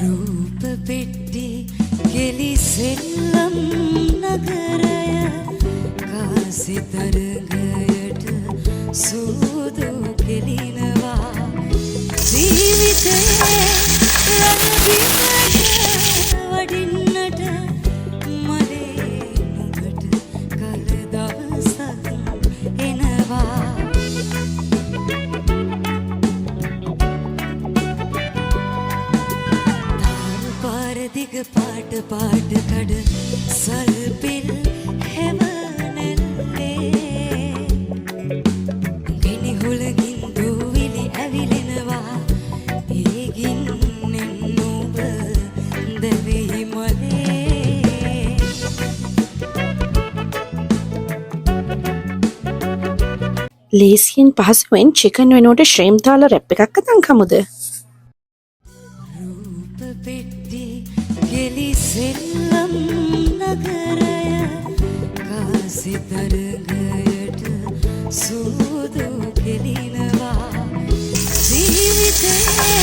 රූප පෙට්ටි ගෙලි සෙල්ලම් නගරය කාසි තරගයට සූදු කෙලිනවා ජීවිතයේ රණබිමට වඩින්නට මලේ නුඹට කල දවසක් එනවා දිග පාට පාට කඩ සල්පිල් හැවනැල්ලේ ගිනි හුලගින් දූවිලි ඇවිලෙනවා ඒගින්නෙන් නුඹ දැවෙයි මලේ ලේසියෙන් පහසුවෙන් චිකන් වෙනුවට ශ්‍රීම් දාලා රැප් එකක් අතන් කමුද? ගෙලි සෙල්ලම් නගරය කාසි තරගයට සූදු කෙලිනවා ජීවිතයේ